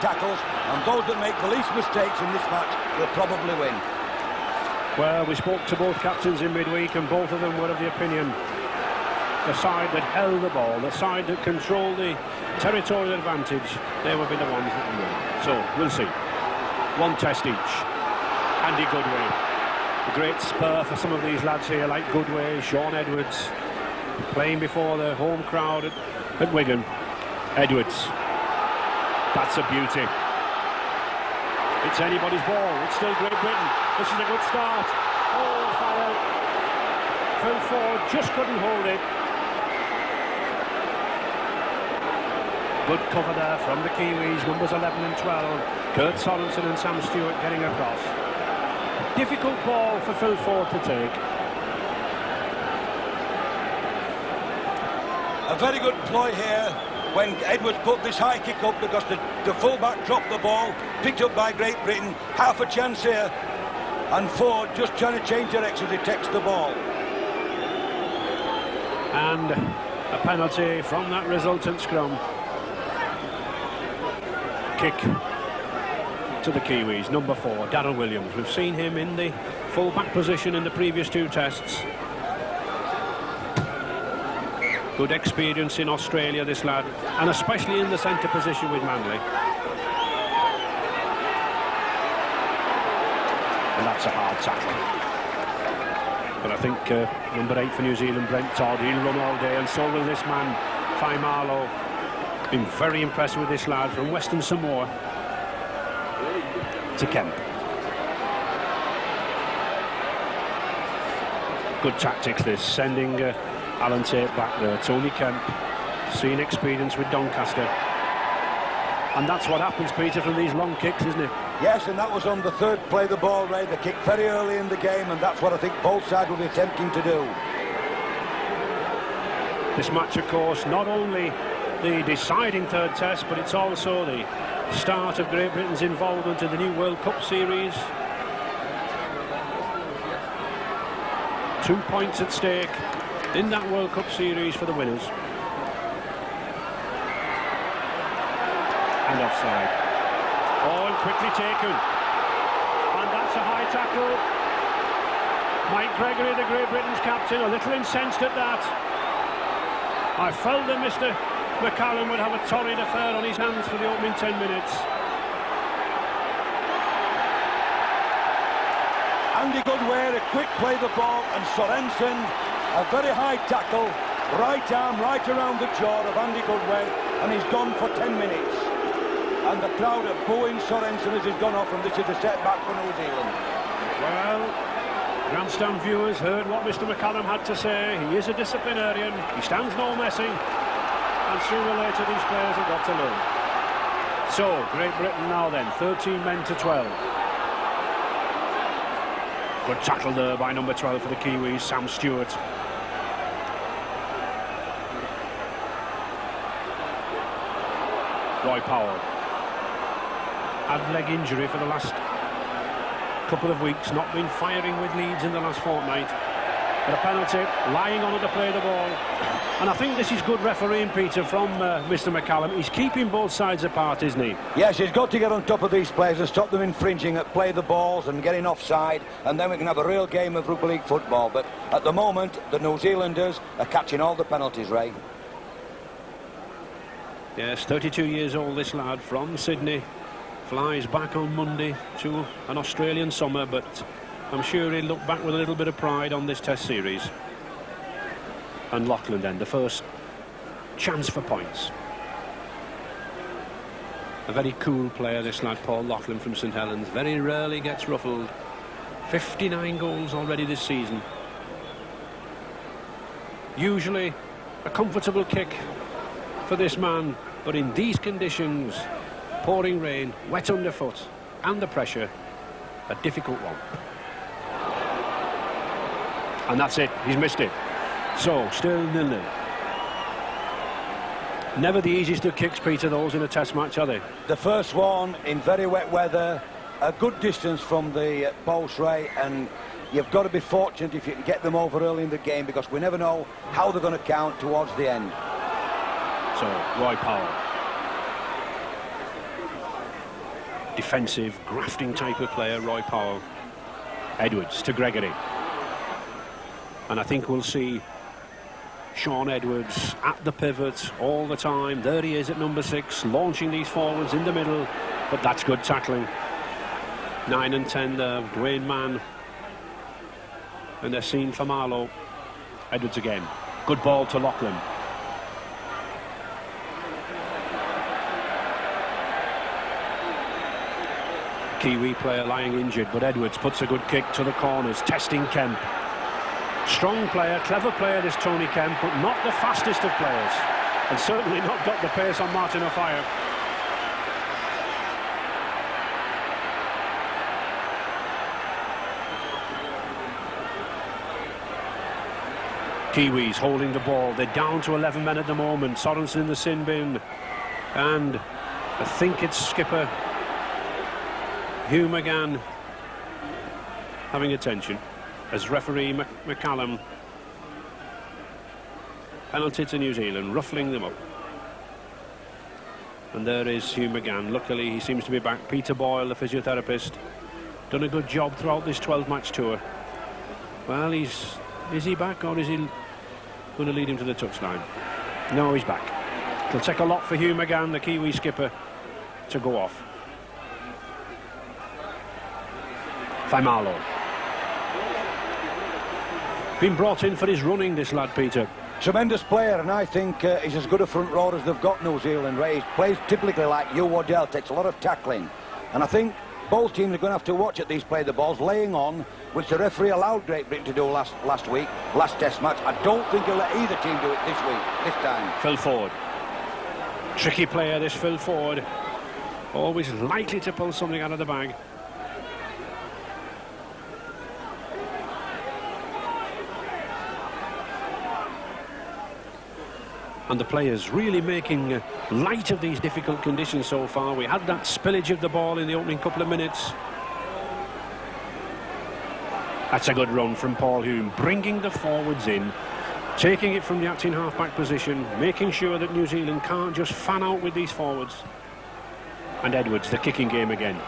tackles, and those that make the least mistakes in this match will probably win. Well, we spoke to both captains in midweek, and both of them were of the opinion the side that held the ball, the side that controlled the territorial advantage, they will be the ones that will win. So, we'll see. One test each. Andy Goodway. A great spur for some of these lads here, like Goodway, Sean Edwards, playing before the home crowd at Wigan. Edwards. That's a beauty. It's anybody's ball. It's still Great Britain. This is a good start. Oh, foul. Phil Ford just couldn't hold it. Good cover there from the Kiwis, numbers 11 and 12. Kurt Sorensen and Sam Stewart getting across. Difficult ball for Phil Ford to take. A very good ploy here when Edwards put this high kick up, because the full-back dropped the ball, picked up by Great Britain. Half a chance here, and Ford just trying to change direction as he takes the ball. And a penalty from that resultant scrum. Kick to the Kiwis, number 4, Darryl Williams. We've seen him in the full-back position in the previous 2 tests. Good experience in Australia, this lad, and especially in the centre position with Manly. And that's a hard tackle. But I think number 8 for New Zealand, Brent Todd, he'll run all day, and so will this man, Faimalo. Been very impressed with this lad from Western Samoa. To Kemp. Good tactics this, sending Alan Tate back there. Tony Kemp, seen experience with Doncaster. And that's what happens, Peter, from these long kicks, isn't it? Yes, and that was on the 3rd play the ball, Ray. The kick very early in the game, and that's what I think both sides will be attempting to do. This match, of course, not only the deciding 3rd test, but it's also the start of Great Britain's involvement in the new World Cup series. 2 points at stake in that World Cup series for the winners. And offside. Oh, and quickly taken. And that's a high tackle. Mike Gregory, the Great Britain's captain, a little incensed at that. I felt that Mr. McCallum would have a torrid affair on his hands for the opening 10 minutes. Andy Goodway, a quick play the ball, and Sorensen, a very high tackle, right arm right around the jaw of Andy Goodway, and he's gone for 10 minutes. And the crowd are booing Sorensen as he's gone off, and this is a setback for New Zealand. Well, grandstand viewers heard what Mr. McCallum had to say. He is a disciplinarian, he stands no messing, and sooner or later these players have got to learn. So, Great Britain now then, 13 men to 12. Good tackle there by number 12 for the Kiwis, Sam Stewart. Roy Powell. Had leg injury for the last couple of weeks, not been firing with Leeds in the last fortnight. But a penalty, lying on it to play the ball. And I think this is good refereeing, Peter, from Mr. McCallum. He's keeping both sides apart, isn't he? Yes, he's got to get on top of these players and stop them infringing at play the balls and getting offside, and then we can have a real game of rugby league football. But at the moment, the New Zealanders are catching all the penalties, Ray. Yes, 32 years old, this lad from Sydney. Flies back on Monday to an Australian summer, but I'm sure he'll look back with a little bit of pride on this test series. And Loughlin then, the first chance for points. A very cool player, this lad, Paul Loughlin from St Helens. Very rarely gets ruffled. 59 goals already this season. Usually a comfortable kick for this man, but in these conditions, pouring rain, wet underfoot, and the pressure, a difficult one. And that's it, he's missed it. So, still 0-0. Never the easiest of kicks, Peter, those in a test match, are they? The first one in very wet weather, a good distance from the post, Ray, and you've got to be fortunate if you can get them over early in the game, because we never know how they're going to count towards the end. So, Roy Powell. defensive, grafting type of player, Roy Powell. Edwards to Gregory. And I think we'll see Shaun Edwards at the pivot all the time. There he is at number 6, launching these forwards in the middle. But that's good tackling. 9 and 10 there, Dwayne Mann. And they're seen for Marlowe. Edwards again. Good ball to Loughlin. Kiwi player lying injured, but Edwards puts a good kick to the corners, testing Kemp. Strong player, clever player, this Tony Kemp, but not the fastest of players, and certainly not got the pace on Martin Offiah. Kiwis holding the ball. They're down to 11 men at the moment. Sorensen in the sin bin, and I think it's skipper Hugh McGann having attention as referee McCallum. Penalty to New Zealand, ruffling them up. And there is Hugh McGann. Luckily he seems to be back. Peter Boyle, the physiotherapist, done a good job throughout this 12-match tour. Well, is he back, or is he going to lead him to the touchline? No, he's back. It'll take a lot for Hugh McGann, the Kiwi skipper, to go off. Faimalo. Been brought in for his running, this lad, Peter. Tremendous player, and I think he's as good a front rower as they've got, New Zealand. Ray. He plays typically like Hugh Waddell, takes a lot of tackling. And I think both teams are going to have to watch at these play the balls, laying on, which the referee allowed Great Britain to do last test match. I don't think he'll let either team do it this time. Phil Ford. Tricky player, this Phil Ford. Always likely to pull something out of the bag. And the players really making light of these difficult conditions so far. We had that spillage of the ball in the opening couple of minutes. That's a good run from Paul Hume, bringing the forwards in, taking it from the acting half-back position, making sure that New Zealand can't just fan out with these forwards. And Edwards, the kicking game again.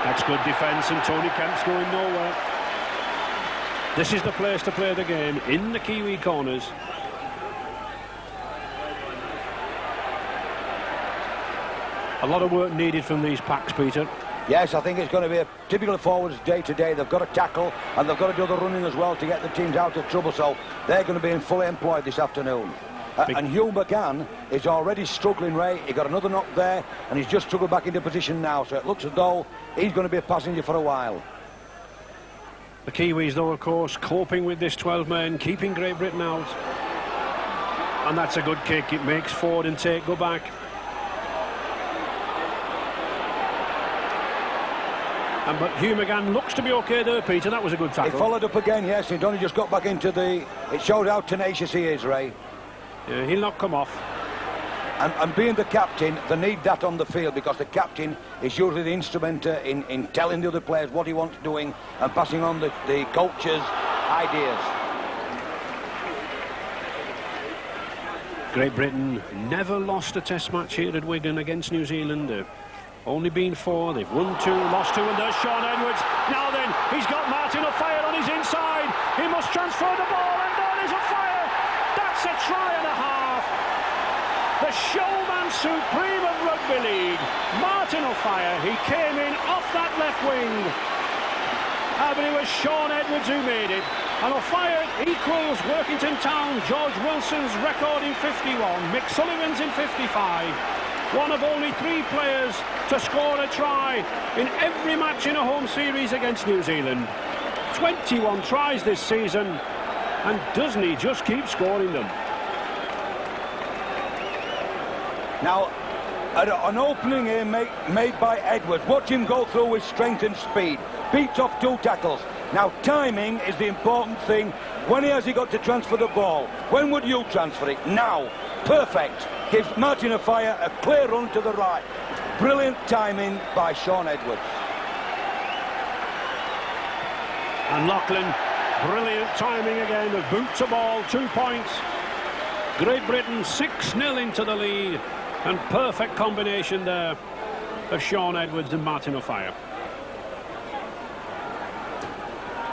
That's good defence, and Tony Kemp's going nowhere. This is the place to play the game, in the Kiwi corners. A lot of work needed from these packs, Peter. Yes, I think it's going to be a typical forwards day to day. They've got to tackle, and they've got to do the running as well to get the teams out of trouble, so they're going to be fully employed this afternoon. And Hugh McGann is already struggling, Ray. He got another knock there, and he's just struggled back into position now, so it looks as though he's going to be a passenger for a while. The Kiwis, though, of course, coping with this 12 men, keeping Great Britain out. And that's a good kick. It makes Ford and Tate go back. But Hugh McGann looks to be OK there, Peter. That was a good tackle. He followed up again, yes. He'd only just got back into the... It showed how tenacious he is, Ray. Yeah, he'll not come off. And being the captain, they need that on the field, because the captain is usually the instrument in telling the other players what he wants doing and passing on the coach's ideas. Great Britain never lost a test match here at Wigan against New Zealand. Only been 4, they've won 2, lost 2, and there's Shaun Edwards. Now then, he's got Martin Offiah on his inside. He must transfer the ball, and there is Offiah. That's a try and a half. The showman supreme of rugby league, Martin Offiah. He came in off that left wing. But it was Shaun Edwards who made it. And Offiah equals Workington Town, George Wilson's record in 51, Mick Sullivan's in 55. One of only 3 players to score a try in every match in a home series against New Zealand. 21 tries this season, and doesn't he just keep scoring them? Now, an opening here made by Edwards. Watch him go through with strength and speed. Beats off 2 tackles. Now, timing is the important thing. When has he got to transfer the ball? When would you transfer it? Now. Perfect. Gives Martin Offiah a clear run to the right. Brilliant timing by Shaun Edwards. And Loughlin, brilliant timing again. The boot to ball, 2 points. Great Britain 6-0 into the lead, and perfect combination there of Shaun Edwards and Martin Offiah.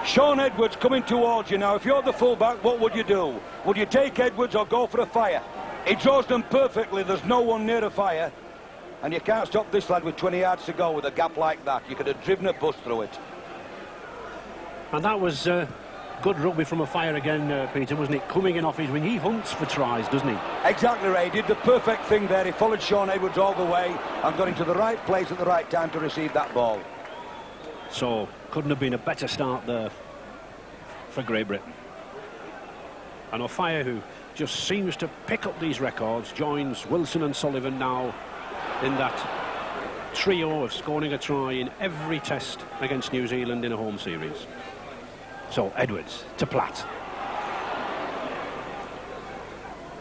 Shaun Edwards coming towards you now. If you're the fullback, what would you do? Would you take Edwards or go for Offiah? He draws them perfectly. There's no one near Offiah, and you can't stop this lad with 20 yards to go with a gap like that. You could have driven a bus through it. And that was good rugby from Offiah again, Peter, wasn't it? Coming in off his wing. He hunts for tries, doesn't he? Exactly, Ray. He did the perfect thing there. He followed Shaun Edwards all the way and got into the right place at the right time to receive that ball. So, couldn't have been a better start there for Great Britain. And Offiah, who just seems to pick up these records, joins Wilson and Sullivan now in that trio of scoring a try in every test against New Zealand in a home series. So, Edwards to Platt.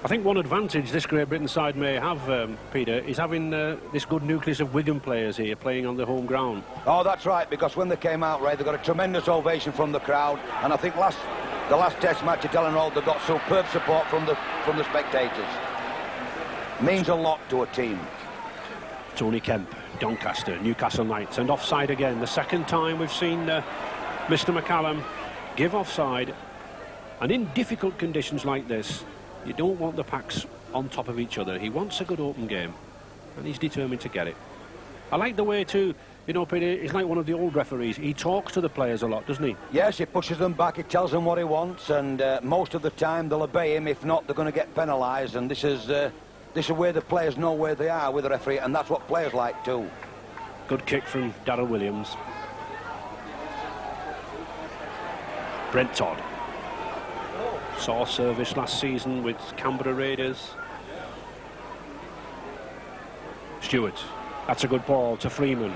I think one advantage this Great Britain side may have, Peter, is having this good nucleus of Wigan players here playing on the home ground. Oh, that's right, because when they came out, Ray, they got a tremendous ovation from the crowd, and I think the last test match at Ellen Road, they got superb support from the spectators. Means a lot to a team. Tony Kemp, Doncaster, Newcastle Knights, and offside again. The second time we've seen Mr. McCallum give offside, and in difficult conditions like this, you don't want the packs on top of each other. He wants a good open game, and he's determined to get it. I like the way too, you know, Peter, he's like one of the old referees. He talks to the players a lot, doesn't he? Yes, he pushes them back, he tells them what he wants, and most of the time they'll obey him. If not, they're going to get penalised, and this is where the players know where they are with the referee, and that's what players like too. Good kick from Darryl Williams. Brent Todd. Saw service last season with Canberra Raiders. Stewart. That's a good ball to Freeman.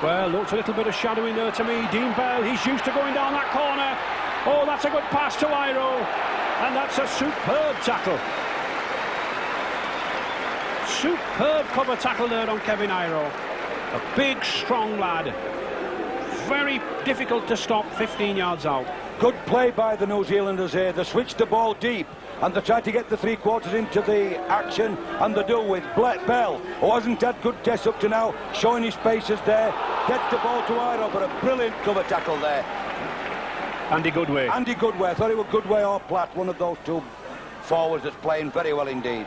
Well, looks a little bit of shadowing there to me. Dean Bell, he's used to going down that corner. Oh, that's a good pass to Iro. And that's a superb tackle. Superb cover tackle there on Kevin Iro. A big, strong lad. Very difficult to stop 15 yards out. Good play by the New Zealanders here. They switched the ball deep and they tried to get the three quarters into the action, and they do with Bell, who hasn't had good tests up to now, showing his paces there. Gets the ball to Iro, but a brilliant cover tackle there. Andy Goodway. Andy Goodway. I thought it was Goodway or Platt, one of those two forwards that's playing very well indeed.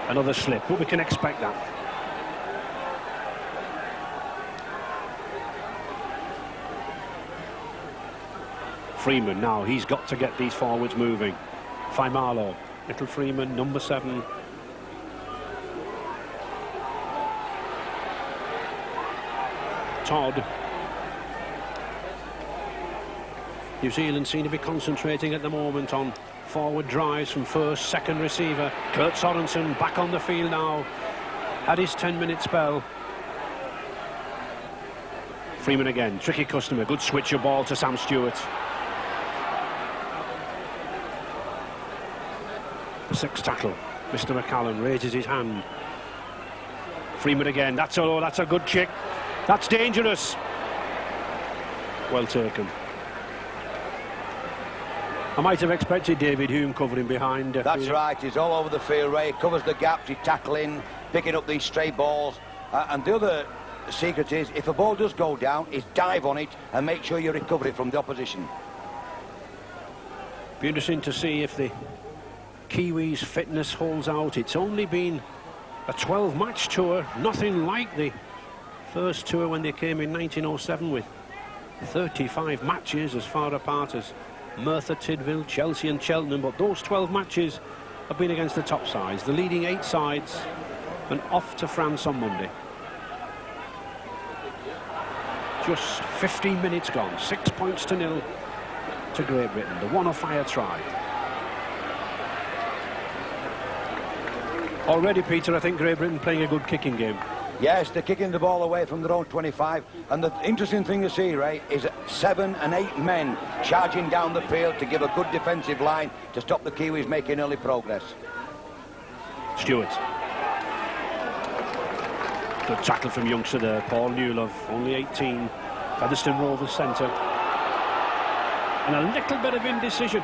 Another slip, but we can expect that. Freeman now, he's got to get these forwards moving. Faimalo, little Freeman, number 7. Todd. New Zealand seem to be concentrating at the moment on forward drives from first, second receiver. Kurt Sorensen back on the field now. Had his 10-minute spell. Freeman again, tricky customer. Good switch of ball to Sam Stewart. The 6th tackle. Mr. McCallum raises his hand. Freeman again. That's a good kick. That's dangerous. Well taken. I might have expected David Hume covering behind. That's right, he's all over the field, Ray. He covers the gaps, he's tackling, picking up these stray balls. And the other secret is, if a ball does go down, is dive on it and make sure you recover it from the opposition. Be interesting to see if the Kiwis' fitness holds out. It's only been a 12-match tour, nothing like the first tour when they came in 1907 with 35 matches as far apart as Merthyr Tydfil, Chelsea and Cheltenham, but those 12 matches have been against the top sides, the leading 8 sides, and off to France on Monday. Just 15 minutes gone, 6 points to 0 to Great Britain. The one Offiah try. Already, Peter, I think Great Britain playing a good kicking game. Yes, they're kicking the ball away from their own 25, and the interesting thing to see, Ray, is 7 and 8 men charging down the field to give a good defensive line to stop the Kiwis making early progress. Stewart. Good tackle from youngster there, Paul Newlove, only 18, Featherstone Rovers centre. And a little bit of indecision.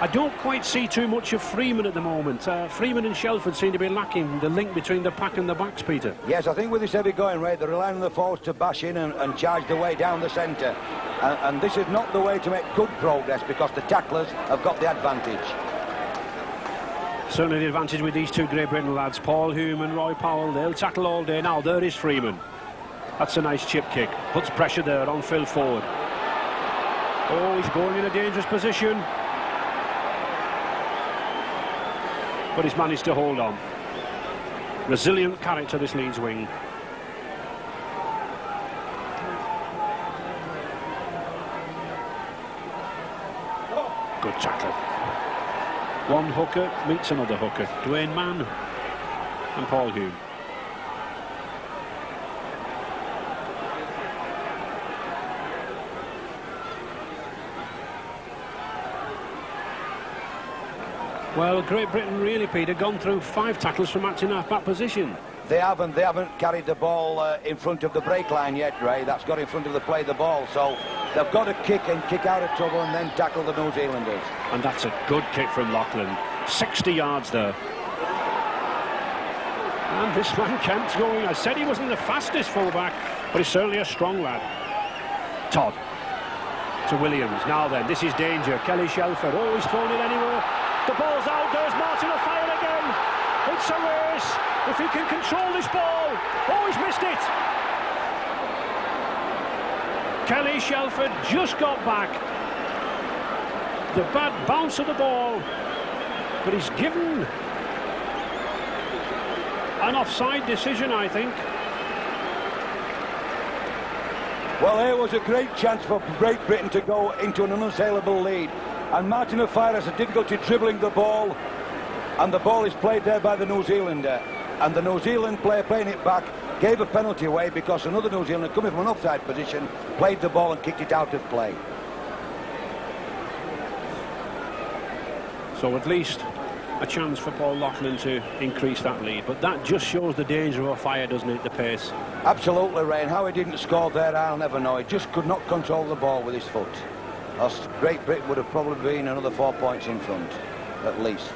I don't quite see too much of Freeman at the moment. Freeman and Shelford seem to be lacking the link between the pack and the backs, Peter. Yes, I think with this heavy going rate, they're relying on the forwards to bash in and charge the way down the centre. And this is not the way to make good progress, because the tacklers have got the advantage. Certainly the advantage with these two Great Britain lads, Paul Hume and Roy Powell. They'll tackle all day. Now there is Freeman. That's a nice chip kick. Puts pressure there on Phil Ford. Oh, he's going in a dangerous position. But he's managed to hold on. Resilient character, this Leeds wing. Good tackle. One hooker meets another hooker. Dwayne Mann and Paul Hume. Well, Great Britain really, Peter, gone through 5 tackles from matching half-back position. They haven't carried the ball in front of the break line yet, Ray. That's got in front of the play the ball. So they've got to kick out of trouble and then tackle the New Zealanders. And that's a good kick from Loughlin. 60 yards there. And this man Kemp's going. I said he wasn't the fastest fullback, but he's certainly a strong lad. Todd to Williams. Now then, this is danger. Kelly Shelford. Oh, he's thrown it anywhere. The ball's out. There's Martin Offiah again. It's a race. If he can control this ball. Oh, he's missed it. Kelly Shelford just got back. The bad bounce of the ball. But he's given an offside decision, I think. Well, here was a great chance for Great Britain to go into an unassailable lead. And Martin Offiah has a difficulty dribbling the ball. And the ball is played there by the New Zealander. And the New Zealand player playing it back gave a penalty away because another New Zealander coming from an offside position played the ball and kicked it out of play. So at least a chance for Paul Loughlin to increase that lead. But that just shows the danger of Offiah, doesn't it, the pace? Absolutely, Ray. And how he didn't score there, I'll never know. He just could not control the ball with his foot. Else Great Britain would have probably been another 4 points in front, at least.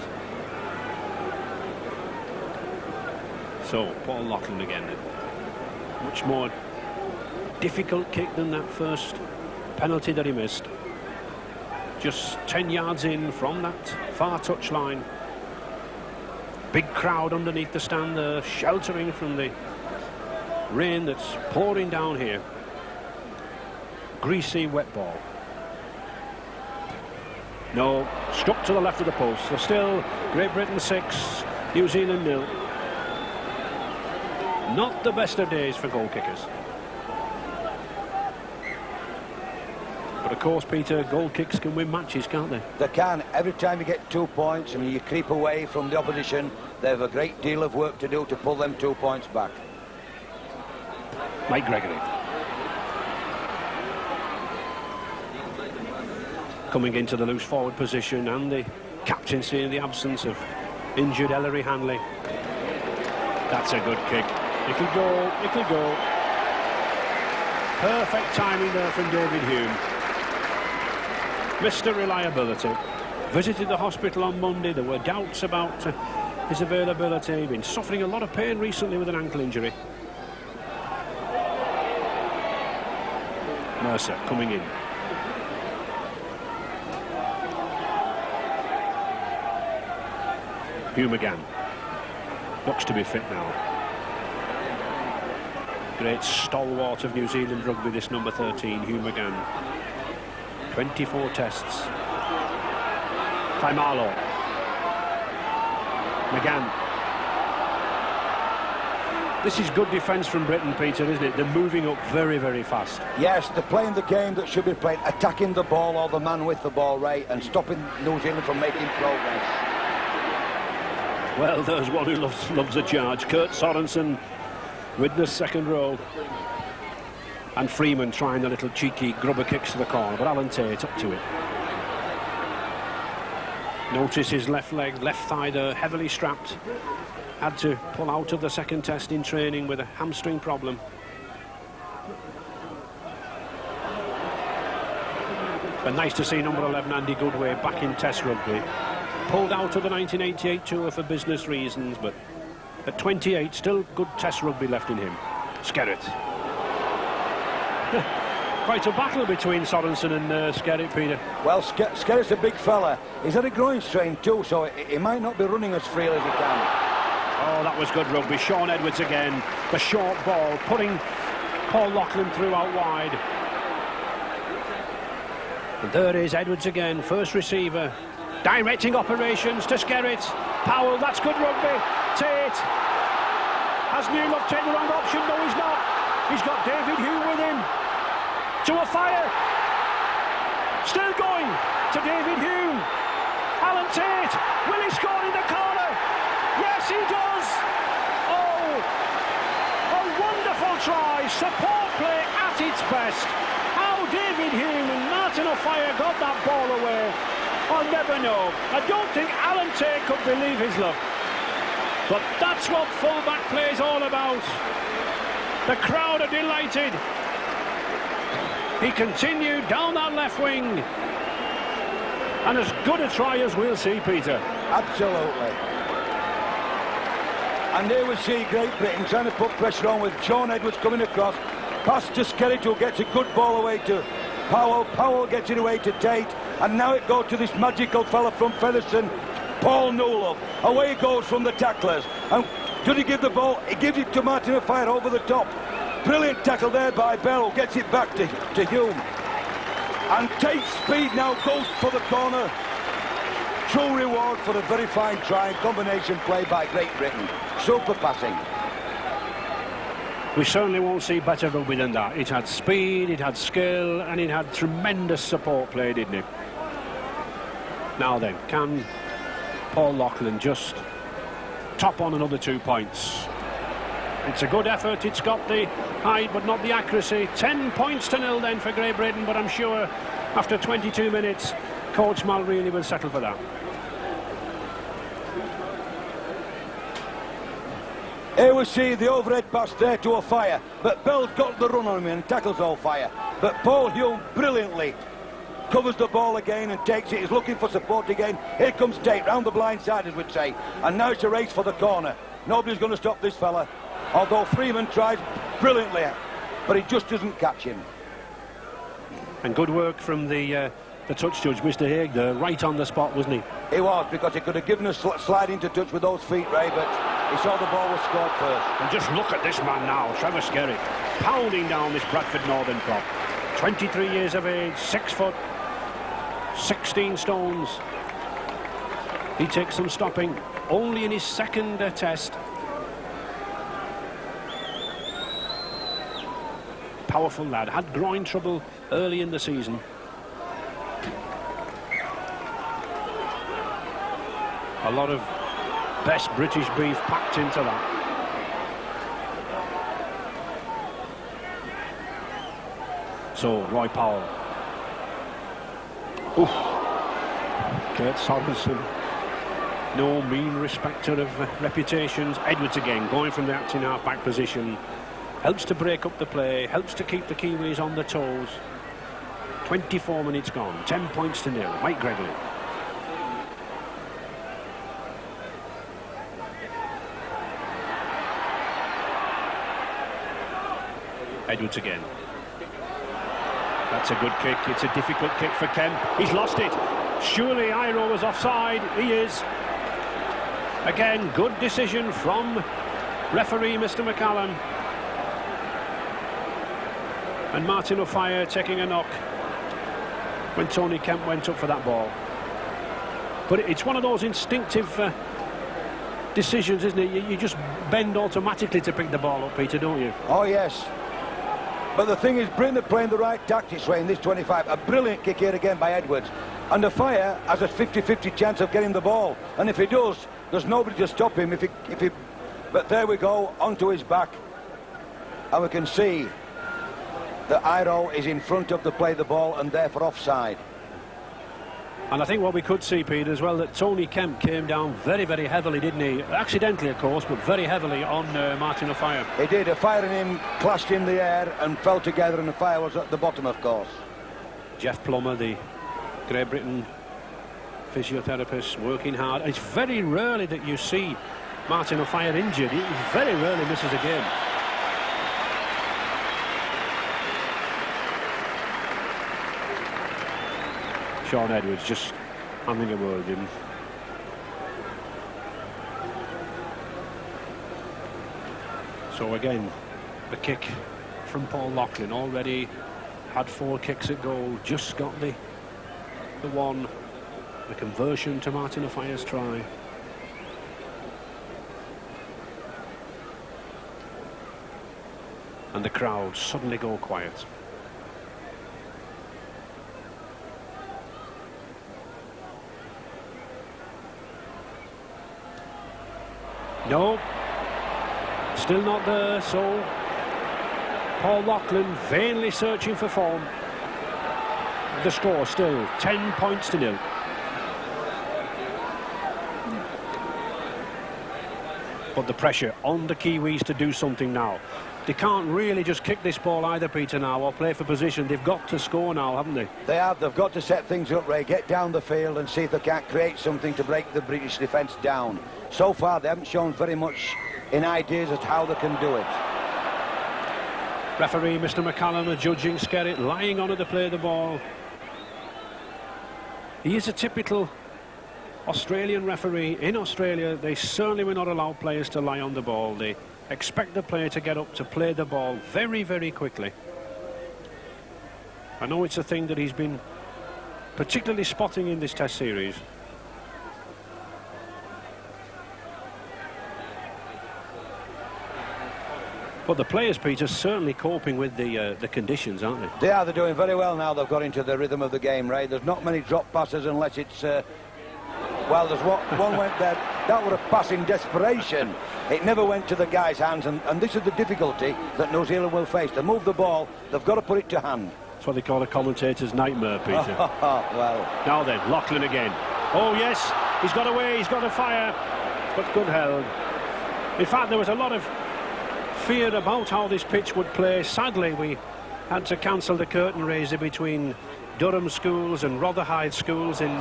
So, Paul Loughlin again. Much more difficult kick than that first penalty that he missed. Just 10 yards in from that far touchline. Big crowd underneath the stand there, sheltering from the rain that's pouring down here. Greasy, wet ball. No, struck to the left of the post. So still, Great Britain 6, New Zealand 0. Not the best of days for goal kickers. But of course, Peter, goal kicks can win matches, can't they? They can. Every time you get 2 points and you creep away from the opposition, they have a great deal of work to do to pull them 2 points back. Mike Gregory. Coming into the loose forward position, and the captaincy in the absence of injured Ellery Hanley. That's a good kick. It'll go, it'll go. Perfect timing there from David Hume. Mr. Reliability. Visited the hospital on Monday. There were doubts about his availability. He's been suffering a lot of pain recently with an ankle injury. Mercer coming in. Hume again. Looks to be fit now. Great stalwart of New Zealand rugby, this number 13, Hugh McGann. 24 tests. Faimalo. McGann. This is good defence from Britain, Peter, isn't it? They're moving up very, very fast. Yes, they're playing the game that should be played, attacking the ball or the man with the ball, Ray, and stopping New Zealand from making progress. Well, there's one who loves a charge. Kurt Sorensen with the second row. And Freeman trying the little cheeky grubber kicks to the corner, but Alan Tate up to it. Notice his left leg, left thigh there, heavily strapped. Had to pull out of the second test in training with a hamstring problem. But nice to see number 11 Andy Goodway back in Test rugby. Pulled out of the 1988 tour for business reasons, but at 28 still good Test rugby left in him. Skerritt. Quite a battle between Sorensen and Skerritt, Peter. Well, Skerritt's a big fella. He's had a groin strain too, so he might not be running as freely as he can. Oh, that was good rugby. Sean Edwards again. The short ball, putting Paul Lachlan through out wide. And there is Edwards again, first receiver. Directing operations to Skerritt. Powell, that's good rugby. Tate. Has Newlock taken the wrong option? No, he's not. He's got David Hume with him. To a fire. Still going to David Hume. Alan Tate. Will he score in the corner? Yes, he does. Oh, a wonderful try. Support play at its best. How David Hume and Martin O'Fire got that ball away, I'll never know. I don't think Alan Tate could believe his luck. But that's what fullback play is all about. The crowd are delighted. He continued down that left wing. And as good a try as we'll see, Peter. Absolutely. And there we see Great Britain trying to put pressure on with Sean Edwards coming across. Pass to Skerritt, who gets a good ball away to Powell. Powell gets it away to Tate. And now it goes to this magical fella from Featherstone, Paul Newlock. Away it goes from the tacklers. And did he give the ball? He gives it to Martin O'Fire over the top. Brilliant tackle there by Bell, who gets it back to Hume. And Tate's speed now goes for the corner. True reward for a very fine try and combination play by Great Britain. Super passing. We certainly won't see better rugby than that. It had speed, it had skill, and it had tremendous support play, didn't it? Now then, can Paul Lachlan just top on another 2 points? It's a good effort. It's got the height, but not the accuracy. 10 points to 0 then for Great Britain, but I'm sure after 22 minutes, Coach Mulreilly will settle for that. Here we see the overhead pass there to O'Fire, but Bell's got the run on him and tackles O'Fire. But Paul Hume brilliantly covers the ball again and takes it. He's looking for support again. Here comes Tate, round the blind side, as we'd say. And now it's a race for the corner. Nobody's going to stop this fella. Although Freeman tries brilliantly, but he just doesn't catch him. And good work from the touch judge, Mr. Haig, there, right on the spot, wasn't he? He was, because he could have given us slide into touch with those feet, Ray, but he saw the ball was scored first. And just look at this man now, Trevor Skerritt, pounding down this Bradford Northern prop. 23 years of age, 6 foot, 16 stones. He takes some stopping, only in his second test. Powerful lad, had groin trouble early in the season. A lot of best British beef packed into that. So, Roy Powell. Oof. Kurt Sorensen. No mean respecter of reputations. Edwards again, going from the acting half-back position. Helps to break up the play, helps to keep the Kiwis on the toes. 24 minutes gone, 10 points to 0. Mike Gregory. Edwards again. That's a good kick. It's a difficult kick for Kemp. He's lost it. Surely Iro was offside. He is. Again, good decision from referee Mr. McCallum. And Martin O'Fire taking a knock when Tony Kemp went up for that ball. But it's one of those instinctive decisions, isn't it? You just bend automatically to pick the ball up, Peter, don't you? Oh, yes. But the thing is, Britain are playing the right tactics way in this 25. A brilliant kick here again by Edwards. And O'Fire has a 50-50 chance of getting the ball. And if he does, there's nobody to stop him. If he... But there we go, onto his back. And we can see that Iro is in front of the play the ball and therefore offside. And I think what we could see, Peter, as well, that Tony Kemp came down very, very heavily, didn't he? Accidentally, of course, but very heavily on Martin Offiah. He did. Offiah and him clashed in the air and fell together, and Offiah was at the bottom, of course. Jeff Plummer, the Great Britain physiotherapist, working hard. It's very rarely that you see Martin Offiah injured. He very rarely misses a game. Shaun Edwards just having a word with him. So again, the kick from Paul Loughlin. Already had 4 kicks at goal, just got the one, the conversion to Martin Offiah's try. And the crowd suddenly go quiet. No, still not there, so Paul Loughlin vainly searching for form. The score still 10 points to 0. But the pressure on the Kiwis to do something now. They can't really just kick this ball either, Peter, now, or play for position. They've got to score now, haven't they? They have. They've got to set things up, Ray, get down the field and see if they can't create something to break the British defence down. So far, they haven't shown very much in ideas as to how they can do it. Referee Mr. McCallum judging Skerritt, lying on it to play the ball. He is a typical Australian referee. In Australia, they certainly will not allow players to lie on the ball. They expect the player to get up to play the ball very, very quickly. I know it's a thing that he's been particularly spotting in this Test series. But the players, Peter, certainly coping with the conditions, aren't they? They are. They're doing very well now. They've got into the rhythm of the game, Ray. There's not many drop passes unless it's... well, there's one went there. That was a pass in desperation. It never went to the guy's hands, and this is the difficulty that New Zealand will face. To move the ball, they've got to put it to hand. That's what they call a commentator's nightmare, Peter. Well. Now then, Loughlin again. Oh, yes, he's got away, he's got a fire, but good held. In fact, there was a lot of fear about how this pitch would play. Sadly, we had to cancel the curtain raiser between Durham schools and Rotherhithe schools in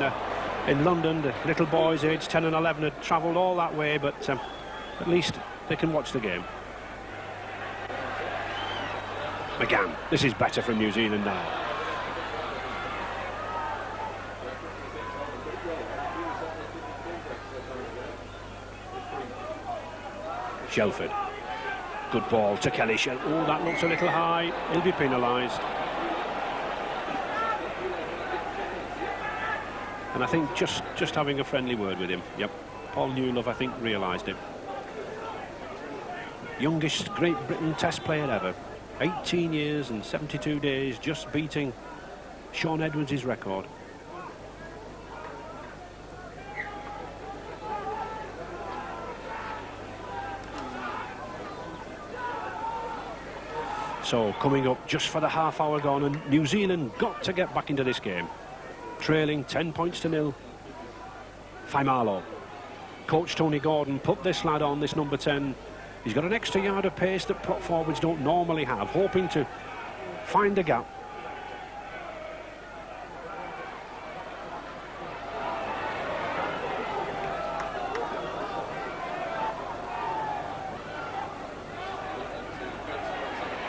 London. The little boys aged 10 and 11 had travelled all that way, but at least they can watch the game. McGann, this is better from New Zealand now. Shelford. Good ball to Kelly Shelford. Oh, that looks a little high. He'll be penalised. And I think just having a friendly word with him. Yep. Paul Newlove, I think, realised it. Youngest Great Britain Test player ever. 18 years and 72 days, just beating Shaun Edwards' record. So coming up just for the half hour gone, and New Zealand got to get back into this game. Trailing 10 points to 0. Faimalo. Coach Tony Gordon put this lad on, this number 10. He's got an extra yard of pace that prop forwards don't normally have, hoping to find the gap.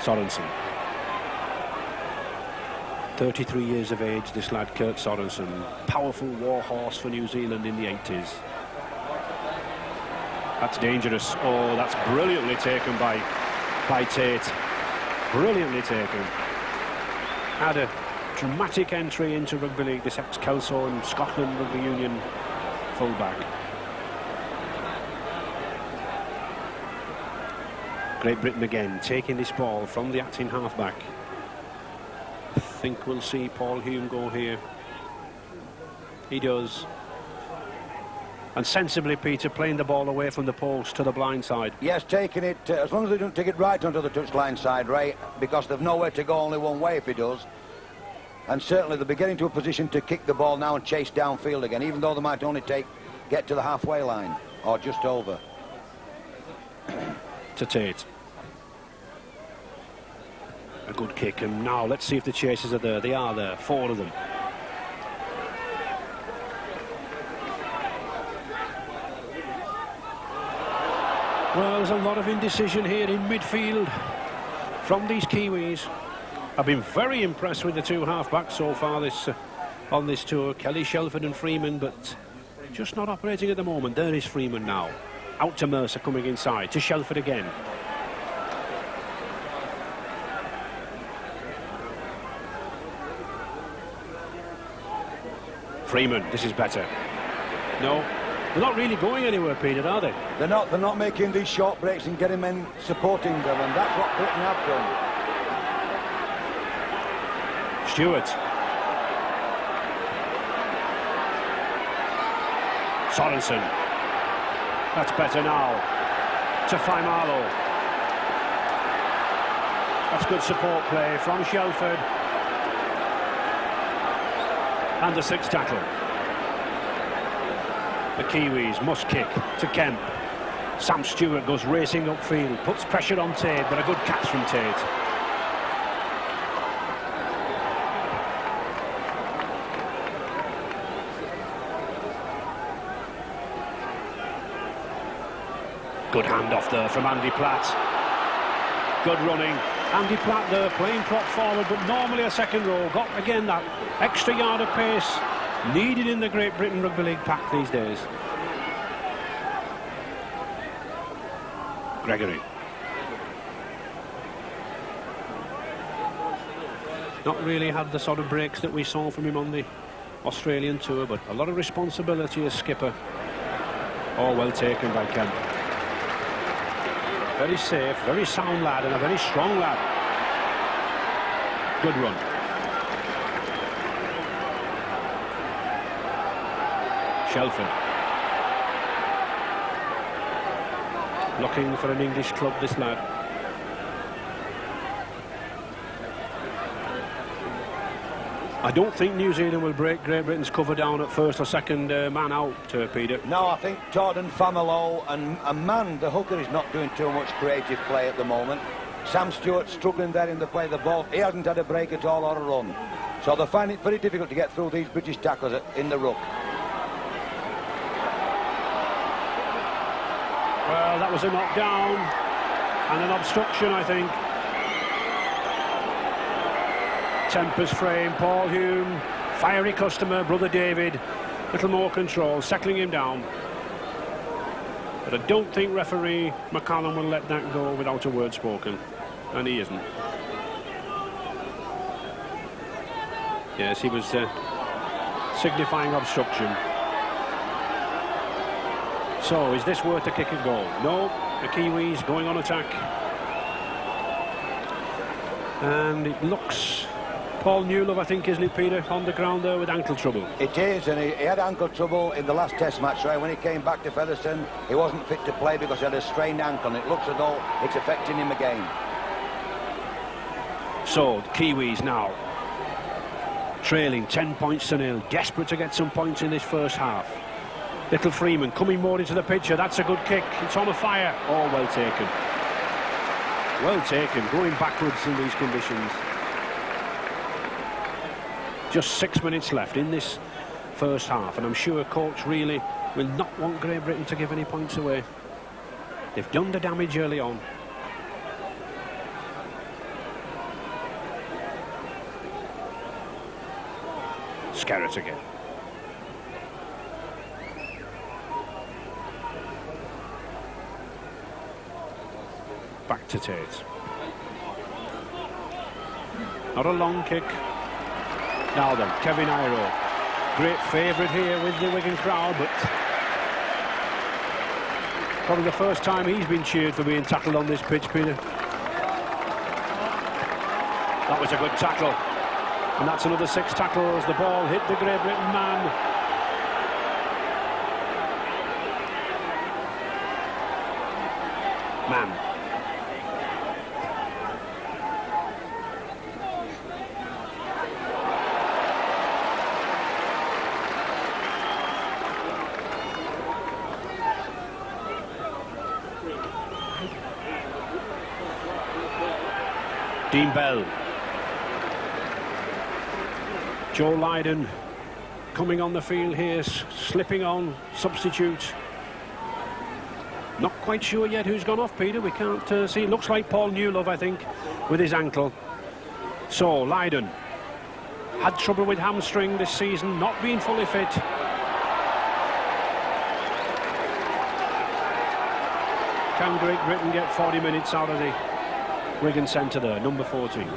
Sorensen. 33 years of age, this lad, Kurt Sorensen. Powerful war horse for New Zealand in the 80s. That's dangerous. Oh, that's brilliantly taken by Tate. Brilliantly taken. Had a dramatic entry into rugby league, this ex-Kelso and Scotland Rugby Union fullback. Great Britain again, taking this ball from the acting halfback. I think we'll see Paul Hume go here. He does. And sensibly, Peter, playing the ball away from the post to the blind side. Yes, taking it, as long as they don't take it right onto the touchline side, Ray, because they've nowhere to go, only one way if he does. And certainly they'll be getting to a position to kick the ball now and chase downfield again, even though they might only get to the halfway line, or just over. To Tate. A good kick, and now let's see if the chasers are there. They are there, 4 of them. Well, there's a lot of indecision here in midfield from these Kiwis. I've been very impressed with the 2 half-backs so far on this tour, Kelly, Shelford and Freeman, but just not operating at the moment. There is Freeman now. Out to Mercer, coming inside, to Shelford again. Freeman, this is better. No, they're not really going anywhere, Peter, are they? They're not making these short breaks and getting men supporting them, and that's what Britain have done. Stewart. Sorensen. That's better now. To Faimalo. That's good support play from Shelford. And the 6th tackle. The Kiwis must kick to Kemp. Sam Stewart goes racing upfield, puts pressure on Tate, but a good catch from Tate. Good handoff there from Andy Platt. Good running. Andy Platt there playing prop forward, but normally a second row. Got again that extra yard of pace needed in the Great Britain Rugby League pack these days. Gregory. Not really had the sort of breaks that we saw from him on the Australian tour, but a lot of responsibility as skipper. Oh, well taken by Kemp. Very safe, very sound lad, and a very strong lad. Good run. Shelford. Looking for an English club, this lad. I don't think New Zealand will break Great Britain's cover down at first or second man out, Peter. No, I think Todd and Faimalo and Mann, the hooker, is not doing too much creative play at the moment. Sam Stewart struggling there in the play of the ball. He hasn't had a break at all or a run. So they find it very difficult to get through these British tacklers in the ruck. Well, that was a knockdown and an obstruction, I think. Tempers frame, Paul Hume, fiery customer, brother David, little more control, settling him down. But I don't think referee McCallum will let that go without a word spoken, and he isn't. Yes, he was signifying obstruction. So, is this worth a kick and goal? No, the Kiwis going on attack. And it looks... Paul Newlove, I think, isn't it, Peter, on the ground there with ankle trouble? It is, and he had ankle trouble in the last Test match, so when he came back to Featherstone, he wasn't fit to play because he had a strained ankle, and it looks as though it's affecting him again. So, the Kiwis now trailing 10 points to 0, desperate to get some points in this first half. Little Freeman coming more into the picture. That's a good kick. It's on a fire. Oh, well taken. Well taken, going backwards in these conditions. Just 6 minutes left in this first half, and I'm sure coach really will not want Great Britain to give any points away. They've done the damage early on. Skerritt again. Back to Tate. Not a long kick. Now then, Kevin Iro. Great favourite here with the Wigan crowd, but probably the first time he's been cheered for being tackled on this pitch, Peter. That was a good tackle. And that's another 6 tackles. The ball hit the Great Britain man. Dean Bell. Joe Lydon coming on the field here, slipping on, substitute. Not quite sure yet who's gone off, Peter. We can't see. It looks like Paul Newlove, I think, with his ankle. So, Lydon had trouble with hamstring this season, not being fully fit. Can Great Britain get 40 minutes out of the Wigan centre there, number 14?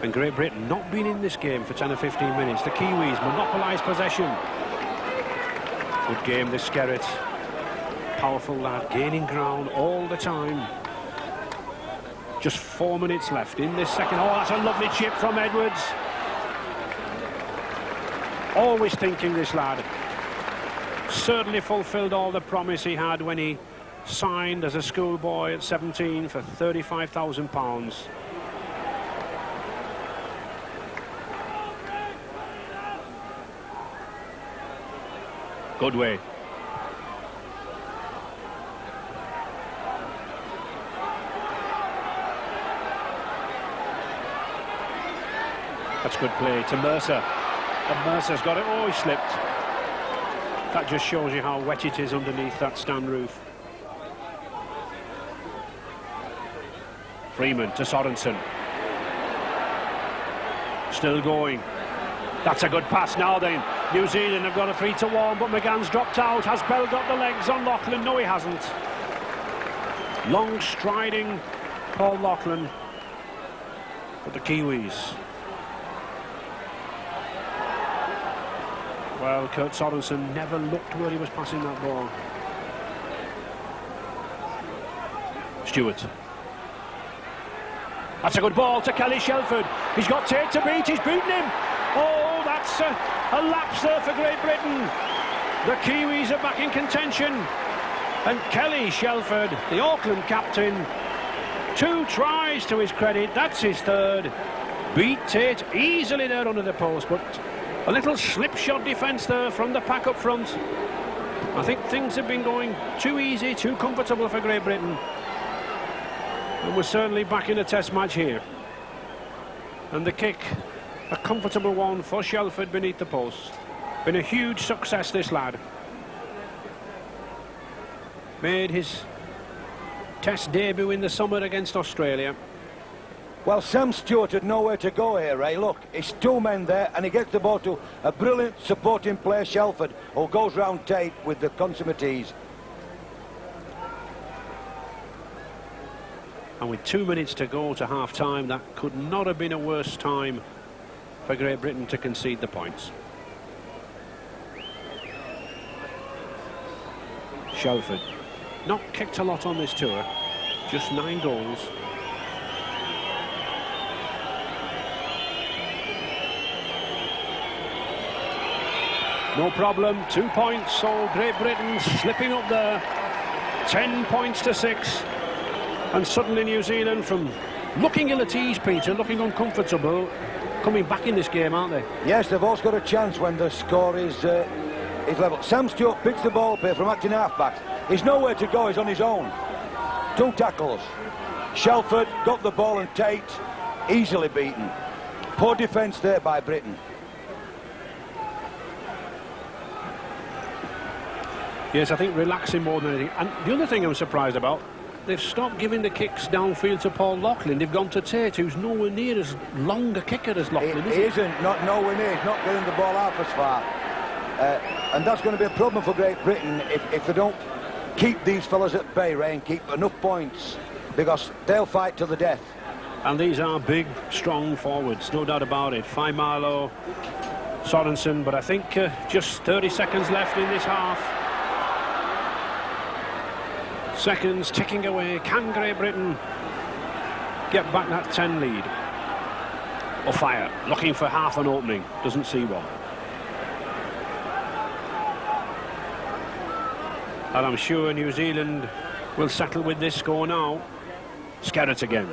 And Great Britain not been in this game for 10 or 15 minutes. The Kiwis monopolised possession. Good game, this Skerritt. Powerful lad, gaining ground all the time. Just 4 minutes left in this second. Oh, that's a lovely chip from Edwards. Always thinking, this lad. Certainly fulfilled all the promise he had when he signed as a schoolboy at 17 for £35,000. Goodway. That's good play to Mercer. And Mercer's got it. Oh, he slipped. That just shows you how wet it is underneath that stand roof. Freeman to Sorensen. Still going. That's a good pass now then. New Zealand have got a 3-1, but McGann's dropped out. Has Bell got the legs on Loughlin? No, he hasn't. Long striding Paul Loughlin. But the Kiwis. Well, Kurt Sorensen never looked where he was passing that ball. Stewart. That's a good ball to Kelly Shelford. He's got Tate to beat. He's beaten him. Oh, that's a lapse there for Great Britain. The Kiwis are back in contention. And Kelly Shelford, the Auckland captain, 2 tries to his credit. That's his third. Beat Tate easily there under the post, but a little slipshod defence there from the pack up front. I think things have been going too easy, too comfortable for Great Britain. And we're certainly back in a test match here. And the kick, a comfortable one for Shelford beneath the post. Been a huge success, this lad. Made his test debut in the summer against Australia. Well, Sam Stewart had nowhere to go here, Ray. Look, it's 2 men there, and he gets the ball to a brilliant supporting player, Shelford, who goes round Tate with the consummate ease. And with 2 minutes to go to half-time, that could not have been a worse time for Great Britain to concede the points. Shelford, not kicked a lot on this tour, just 9 goals. No problem, 2 points, so Great Britain slipping up there. 10 points to 6. And suddenly New Zealand, from looking ill at ease, Peter, looking uncomfortable, coming back in this game, aren't they? Yes, they've also got a chance when the score is level. Sam Stewart picks the ball up here from acting half-back. He's nowhere to go, he's on his own. 2 tackles. Shelford got the ball and Tate easily beaten. Poor defence there by Britain. Yes, I think relaxing more than anything. And the other thing I'm surprised about, they've stopped giving the kicks downfield to Paul Loughlin. They've gone to Tate, who's nowhere near as long a kicker as Loughlin, He isn't, not nowhere near. He's not getting the ball half as far. And that's going to be a problem for Great Britain if they don't keep these fellas at bay, Ray, and keep enough points, because they'll fight to the death. And these are big, strong forwards, no doubt about it. Faimalo, Sorensen, but I think just 30 seconds left in this half. Seconds ticking away. Can Great Britain get back that 10 lead? Offiah looking for half an opening, doesn't see one. And I'm sure New Zealand will settle with this score now. Skerritt again.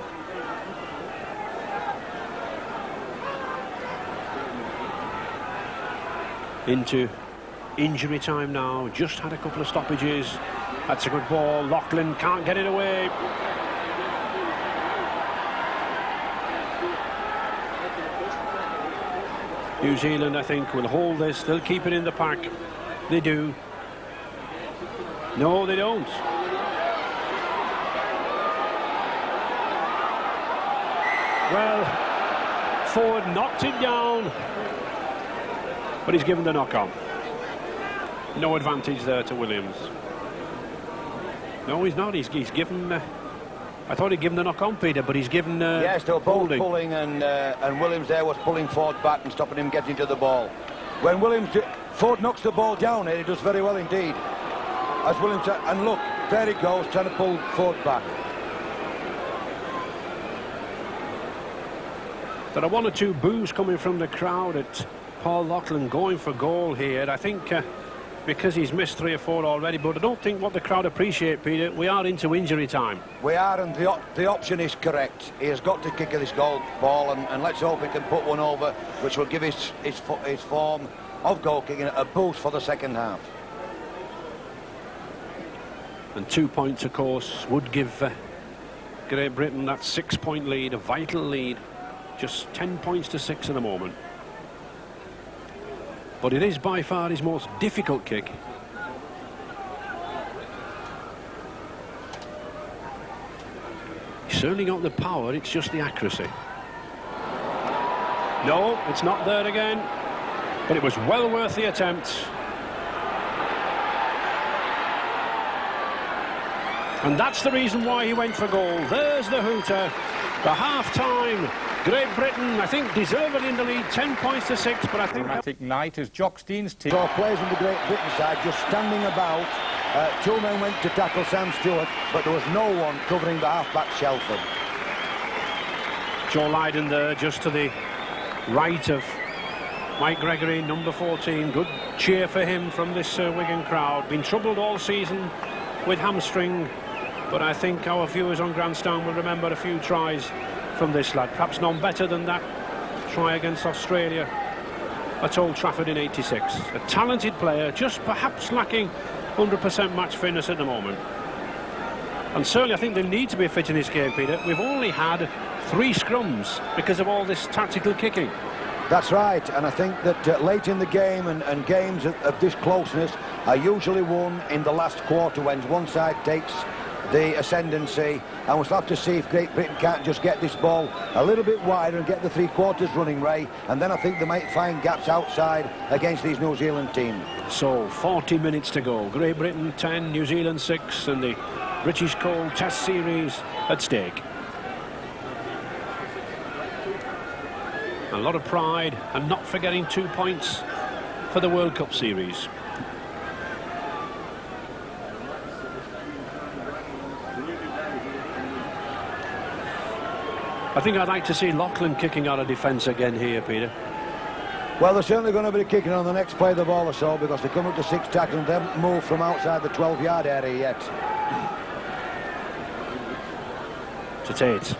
Into injury time now. Just had a couple of stoppages. That's a good ball. Loughlin can't get it away. New Zealand, I think, will hold this. They'll keep it in the pack. They do. No, they don't. Well, Ford knocked it down, but he's given the knock-on. No advantage there to Williams. No, he's not. He's given... I thought he'd given the knock-on, Peter, but he's given... yes, they were both holding. pulling, and Williams there was pulling Ford back and stopping him getting to the ball. When Ford knocks the ball down here, he does very well indeed. As Williams said, and look, there he goes, trying to pull Ford back. There are one or two boos coming from the crowd at Paul Loughlin going for goal here. I think because he's missed 3 or 4 already, but I don't think what the crowd appreciate, Peter, we are into injury time. We are, and the option is correct. He has got to kick this goal ball, and let's hope he can put one over, which will give his form of goal kicking a boost for the second half. And 2 points, of course, would give Great Britain that 6-point lead, a vital lead. Just 10 points to 6 at the moment. But it is by far his most difficult kick. He's certainly got the power, it's just the accuracy. No, it's not there again. But it was well worth the attempt. And that's the reason why he went for goal. There's the hooter. The half-time. Great Britain, I think, deservedly in the lead, 10 points to 6, but I think... Dramatic night as Jock Steen's team... So players in the Great Britain side just standing about. 2 men went to tackle Sam Stewart, but there was no one covering the half-back Shelford. Joe Lydon there, just to the right of Mike Gregory, number 14. Good cheer for him from this Wigan crowd. Been troubled all season with hamstring, but I think our viewers on Grandstand will remember a few tries from this lad. Perhaps none better than that try against Australia at Old Trafford in '86. A talented player, just perhaps lacking 100% match fitness at the moment. And certainly I think they need to be fit in this game, Peter. We've only had 3 scrums because of all this tactical kicking. That's right, and I think that late in the game and games of this closeness are usually won in the last quarter when one side takes the ascendancy, and we'll have to see if Great Britain can't just get this ball a little bit wider and get the 3/4 running, Ray, and then I think they might find gaps outside against these New Zealand teams. So 40 minutes to go. Great Britain 10, New Zealand 6, and the British Cole Test Series at stake. A lot of pride, and not forgetting 2 points for the World Cup Series. I think I'd like to see Loughlin kicking out of defence again here, Peter. Well, they're certainly going to be kicking on the next play of the ball or so, because they come up to 6 tackles and they haven't moved from outside the 12-yard area yet. To Tate.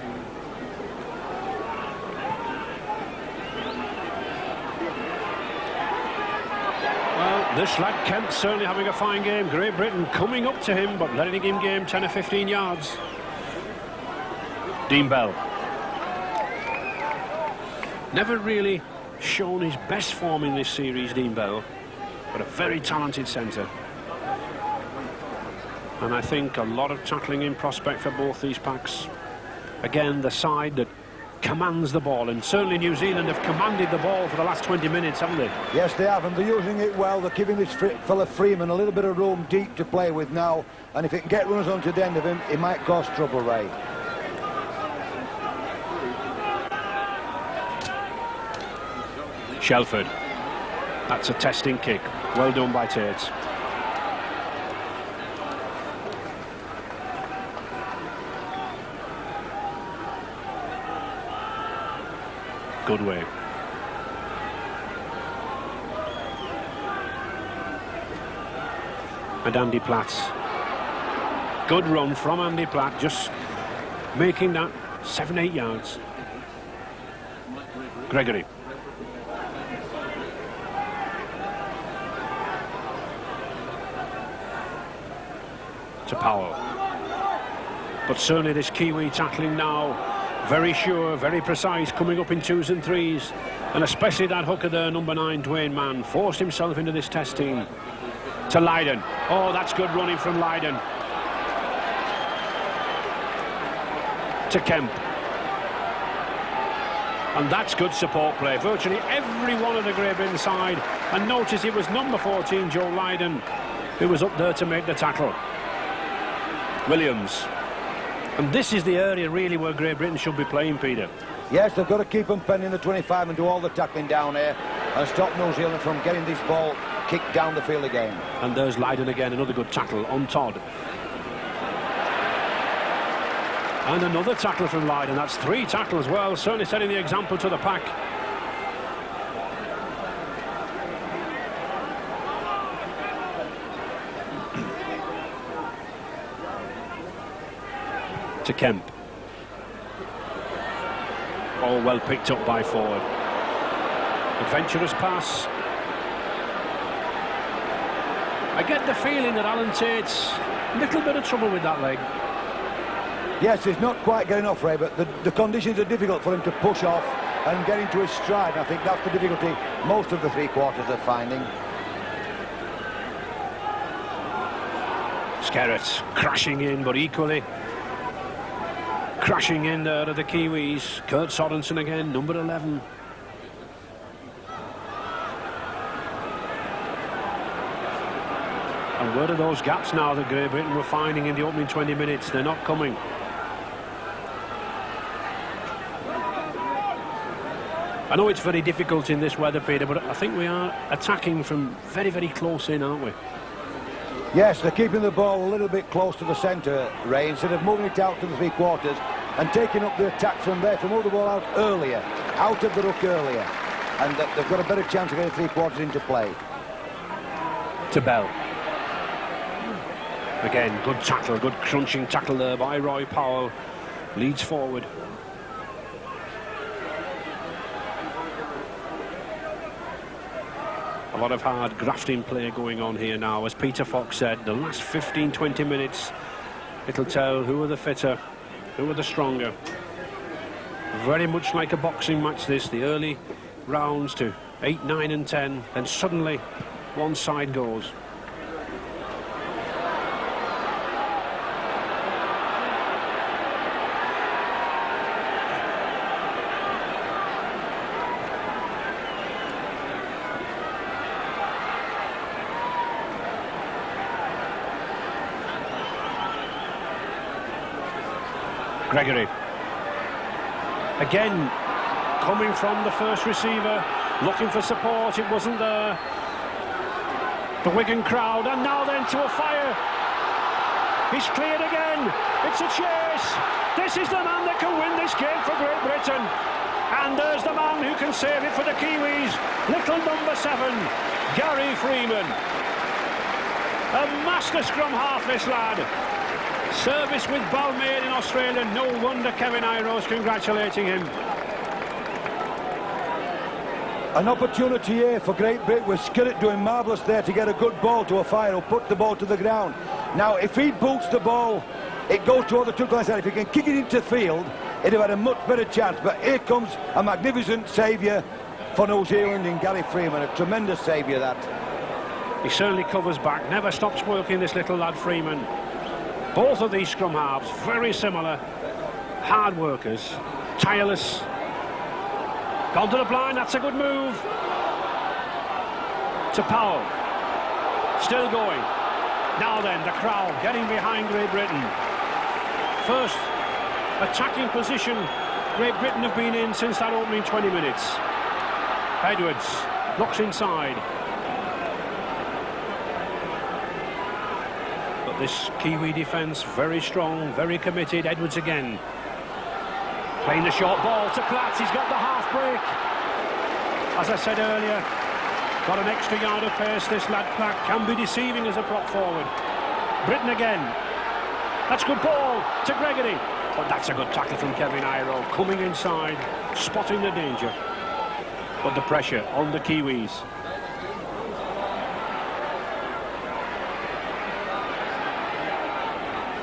Well, this lad Kent certainly having a fine game. Great Britain coming up to him, but letting him gain 10 or 15 yards. Dean Bell. Never really shown his best form in this series, Dean Bell, but a very talented centre. And I think a lot of tackling in prospect for both these packs. Again, the side that commands the ball, and certainly New Zealand have commanded the ball for the last 20 minutes, haven't they? Yes, they have, and they're using it well. They're giving this fella Freeman a little bit of room deep to play with now, and if it can get runners onto the end of him, it might cause trouble, Ray. Shelford. That's a testing kick. Well done by Tate. Good way. And Andy Platt. Good run from Andy Platt, just making that 7-8 yards. Gregory. to Powell. But certainly this Kiwi tackling now, very sure, very precise, coming up in 2s and 3s. And especially that hooker there, number 9, Dwayne Mann, forced himself into this test team. To Lydon. Oh, that's good running from Lydon. To Kemp. And that's good support play. Virtually every one of the Great Britain side. And notice it was number 14, Joe Lydon, who was up there to make the tackle. Williams. And this is the area really where Great Britain should be playing, Peter. Yes, they've got to keep them pending the 25 and do all the tackling down here and stop New Zealand from getting this ball kicked down the field again. And there's Lydon again, another good tackle on Todd. And another tackle from Lydon. That's 3 tackles. Well, certainly setting the example to the pack. To Kemp. Oh, well picked up by Ford. Adventurous pass. I get the feeling that Alan Tate's a little bit of trouble with that leg. Yes, he's not quite getting off, Ray, but the conditions are difficult for him to push off and get into his stride. I think that's the difficulty most of the 3 quarters are finding. Skerrett crashing in, but equally crashing in there to the Kiwis. Kurt Sorensen again, number 11. And where are those gaps now that Great Britain were finding in the opening 20 minutes? They're not coming. I know it's very difficult in this weather, Peter, but I think we are attacking from very, very close in, aren't we? Yes, they're keeping the ball a little bit close to the centre, Ray, instead of moving it out to the 3 quarters and taking up the attack from there to move the ball out earlier, out of the ruck earlier. And they've got a better chance of getting 3 quarters into play. To Bell. Again, good tackle, good crunching tackle there by Roy Powell. Leads forward. A lot of hard grafting play going on here now. As Peter Fox said, the last 15-20 minutes, it'll tell who are the fitter, who are the stronger. Very much like a boxing match this, the early rounds to 8, 9 and 10, then suddenly one side goes. Gregory. Again, coming from the first receiver, looking for support, it wasn't there. The Wigan crowd, and now then to a fire. He's cleared again. It's a chase. This is the man that can win this game for Great Britain. And there's the man who can save it for the Kiwis. Little number 7, Gary Freeman. A master scrum half, this lad. Service with Balmain in Australia. No wonder Kevin Iro's congratulating him. An opportunity here for Great Britain with Skerrett doing marvellous there to get a good ball to a fire who put the ball to the ground. Now, if he boots the ball, it goes toward the touchline side. If he can kick it into field, he'd have had a much better chance. But here comes a magnificent saviour for New Zealand in Gary Freeman. A tremendous saviour, that. He certainly covers back, never stops working, this little lad Freeman. Both of these scrum halves, very similar. Hard workers, tireless. Gone to the blind, that's a good move. To Powell. Still going. Now then, the crowd getting behind Great Britain. First attacking position Great Britain have been in since that opening 20 minutes. Edwards looks inside. But this Kiwi defence, very strong, very committed. Edwards again. Playing the short ball to Platts. He's got the half break. As I said earlier, got an extra yard of pace. This lad Platt can be deceiving as a prop forward. Britain again. That's good ball to Gregory. But that's a good tackle from Kevin Iro. Coming inside, spotting the danger. But the pressure on the Kiwis.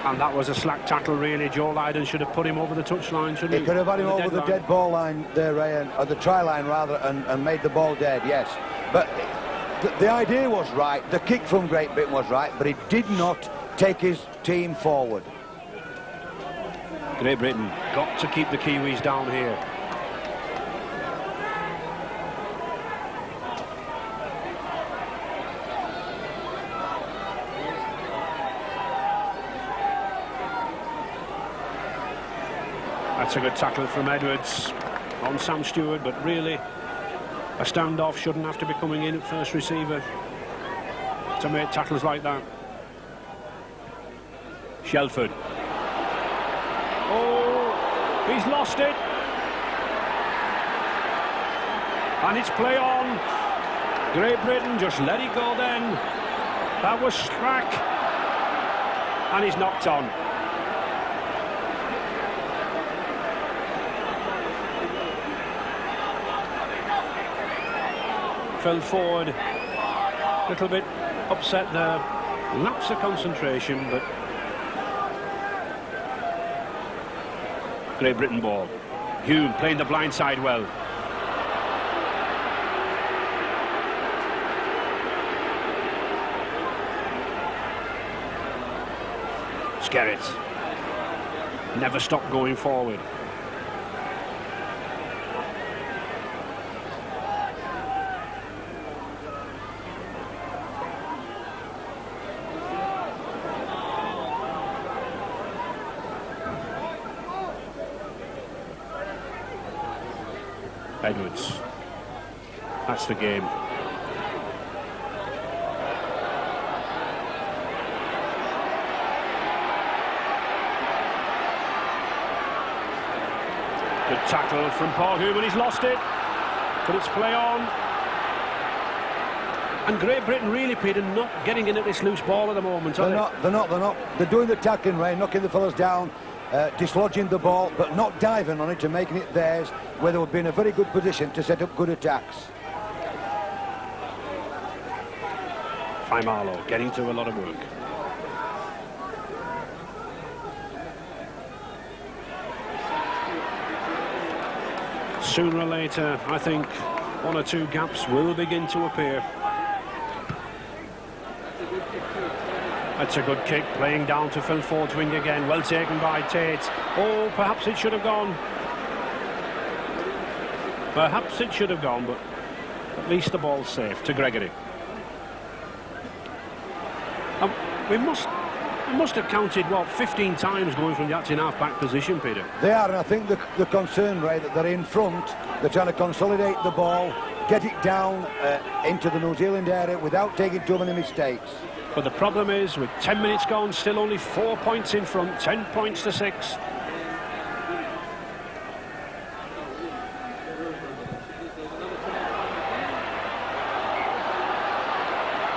And that was a slack tackle, really. Joe Lydon should have put him over the touchline, shouldn't he? He could have had him over the dead ball line there, Ryan, or the try line rather, and made the ball dead, yes. But the idea was right, the kick from Great Britain was right, but he did not take his team forward. Great Britain got to keep the Kiwis down here. That's a good tackle from Edwards on Sam Stewart, but really a standoff shouldn't have to be coming in at first receiver to make tackles like that. Shelford. Oh, he's lost it. And it's play on. Great Britain just let it go then. That was slack. And he's knocked on. Fell forward, a little bit upset there, lapse of concentration, but Great Britain ball. Hume playing the blind side well. Skerritt never stopped going forward. Edwards. That's the game. Good tackle from Paul Hume, and he's lost it. But it's play on. And Great Britain really, Peter, not getting in at this loose ball at the moment, are they? They're not. They're doing the tackling, Ray, knocking the fellas down. Dislodging the ball, but not diving on it and making it theirs, where they would be in a very good position to set up good attacks. Faimalo getting to a lot of work. Sooner or later, I think one or two gaps will begin to appear. That's a good kick, playing down to Phil Ford's wing again. Well taken by Tate. Oh, perhaps it should have gone. Perhaps it should have gone, but at least the ball's safe to Gregory. We must have counted, what, 15 times going from the acting half-back position, Peter? They are, and I think the concern, Ray, that they're in front, they're trying to consolidate the ball, get it down into the New Zealand area without taking too many mistakes. But the problem is, with 10 minutes gone, still only 4 points in front, 10 points to 6.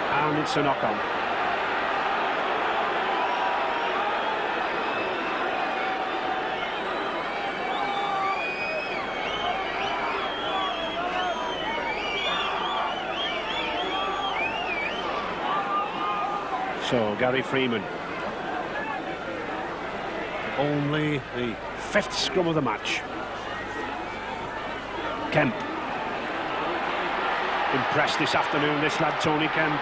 And it's a knock-on. So, Gary Freeman. Only the 5th scrum of the match. Kemp. Impressed this afternoon, this lad, Tony Kemp.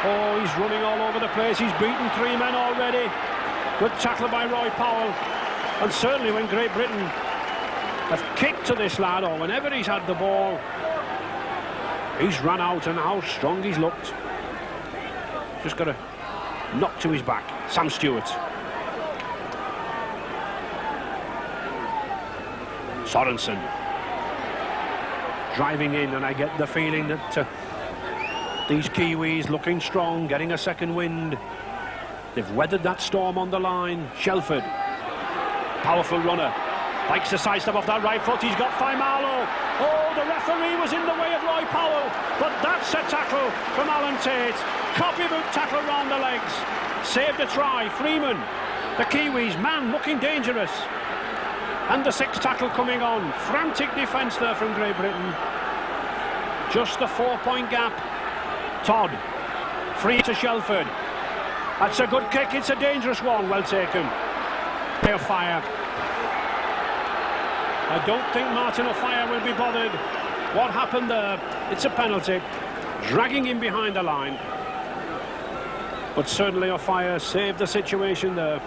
Oh, he's running all over the place. He's beaten 3 men already. Good tackle by Roy Powell. And certainly when Great Britain have kicked to this lad, or whenever he's had the ball, he's run out, and how strong he's looked. Just got a knock to his back. Sam Stewart. Sorensen. Driving in, and I get the feeling that these Kiwis looking strong, getting a second wind. They've weathered that storm on the line. Shelford. Powerful runner. Likes to sidestep off that right foot. He's got Faimalo. Oh, the referee was in the way of Roy Powell. But that's a tackle from Alan Tate. Copybook tackle round the legs. Saved a try. Freeman. The Kiwis, man, looking dangerous. And the 6th tackle coming on. Frantic defence there from Great Britain. Just the 4-point gap. Todd. Free to Shelford. That's a good kick. It's a dangerous one. Well taken. Fire. I don't think Martin Offiah will be bothered. What happened there? It's a penalty. Dragging him behind the line. But certainly Offiah saved the situation there.